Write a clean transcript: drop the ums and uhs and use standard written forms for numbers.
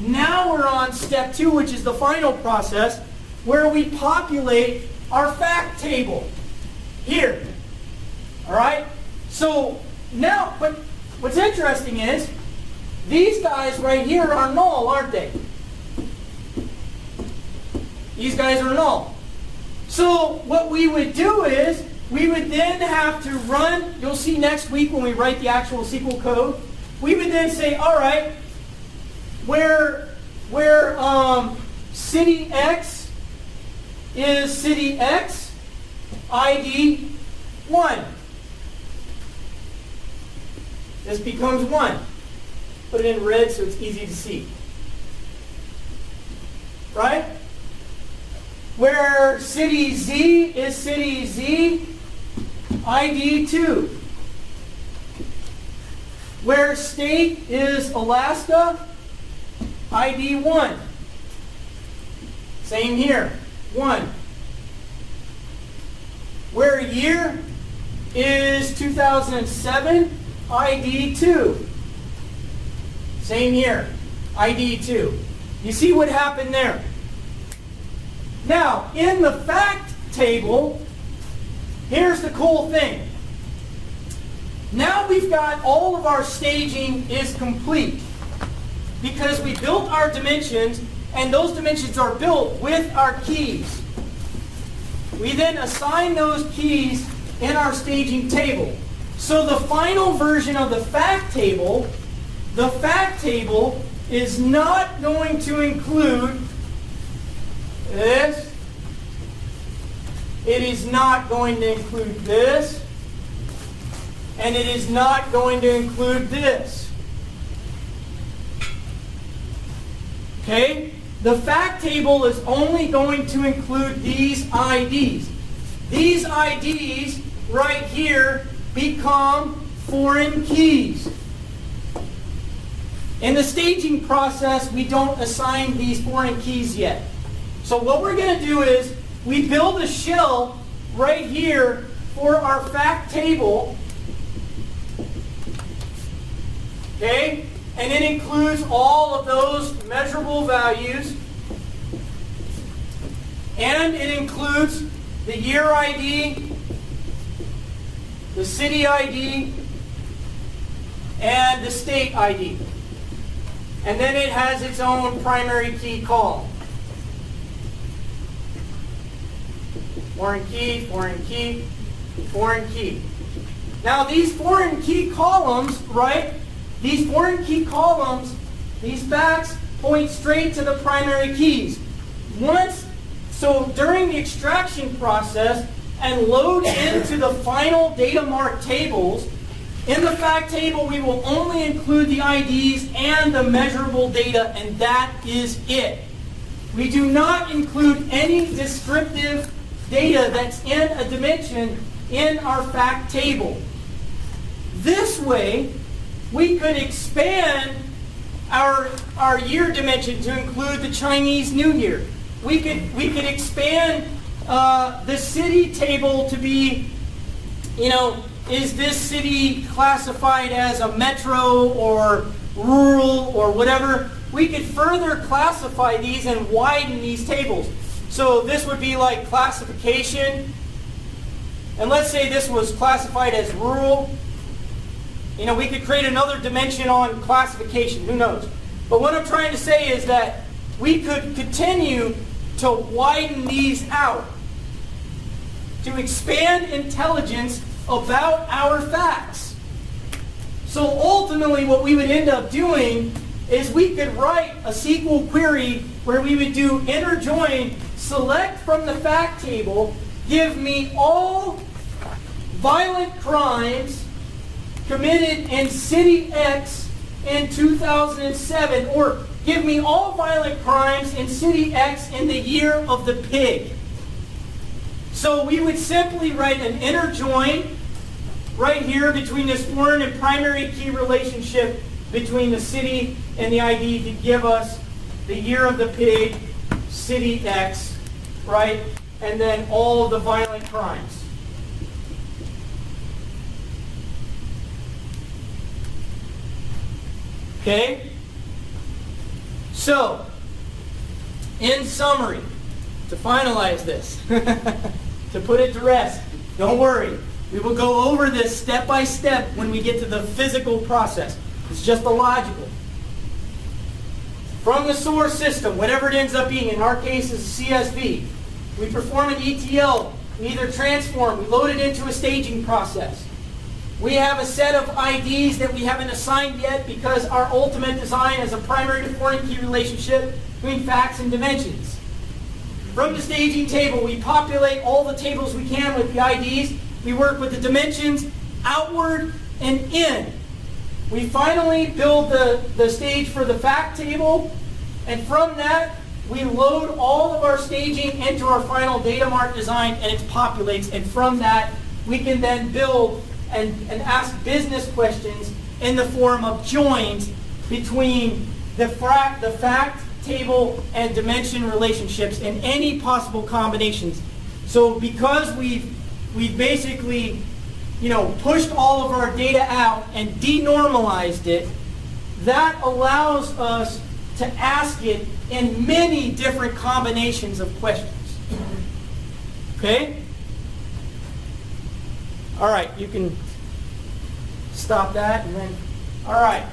Now we're on step 2, which is the final process, where we populate our fact table here. All right? So now, but what's interesting is these guys right here are null, aren't they? These guys are null. So what we would do is we would then have to run, you'll see next week when we write the actual SQL code, we would then say, all right, where city X is city X, ID 1. This becomes 1. Put it in red so it's easy to see. Right? Where city Z is city Z, ID 2. Where state is Alaska, ID 1. Same here, 1. Where year is 2007, ID 2. Same here, ID 2. You see what happened there? Now, in the fact table, here's the cool thing. Now we've got all of our staging is complete because we built our dimensions, and those dimensions are built with our keys. We then assign those keys in our staging table. So the final version of the fact table is not going to include this. It is not going to include this. And it is not going to include this. Okay? The fact table is only going to include these IDs. These IDs right here become foreign keys. In the staging process, we don't assign these foreign keys yet. So what we're going to do is we build a shell right here for our fact table. Okay? And it includes all of those measurable values. And it includes the year ID, the city ID, and the state ID. And then it has its own primary key column. Foreign key, foreign key, foreign key. Now these foreign key columns, right? These foreign key columns, these facts point straight to the primary keys. So during the extraction process and load into the final data mart tables, in the fact table we will only include the IDs and the measurable data, and that is it. We do not include any descriptive data that's in a dimension in our fact table. This way, we could expand our year dimension to include the Chinese New Year. We could expand the city table to be, is this city classified as a metro or rural or whatever? We could further classify these and widen these tables. So this would be like classification. And let's say this was classified as rural. We could create another dimension on classification. Who knows? But what I'm trying to say is that we could continue to widen these out to expand intelligence about our facts. So ultimately what we would end up doing is we could write a SQL query where we would do inner join, select from the fact table, give me all violent crimes committed in city X in 2007, or give me all violent crimes in city X in the year of the pig. So we would simply write an inner join right here between this foreign and primary key relationship between the city and the ID to give us the year of the pig, city X, right? And then all of the violent crimes. Okay? So, in summary, to finalize this, to put it to rest, don't worry. We will go over this step by step when we get to the physical process. It's just the logical. From the source system, whatever it ends up being, in our case is a CSV, we perform an ETL. We either transform, we load it into a staging process. We have a set of IDs that we haven't assigned yet because our ultimate design is a primary to foreign key relationship between facts and dimensions. From the staging table, we populate all the tables we can with the IDs. We work with the dimensions outward and in. We finally build the stage for the fact table, and from that, we load all of our staging into our final data mart design, and it populates. And from that, we can then build and ask business questions in the form of joins between the fact table and dimension relationships in any possible combinations. So because we've basically, pushed all of our data out and denormalized it, that allows us to ask it in many different combinations of questions. Okay? All right, you can stop that and then, all right.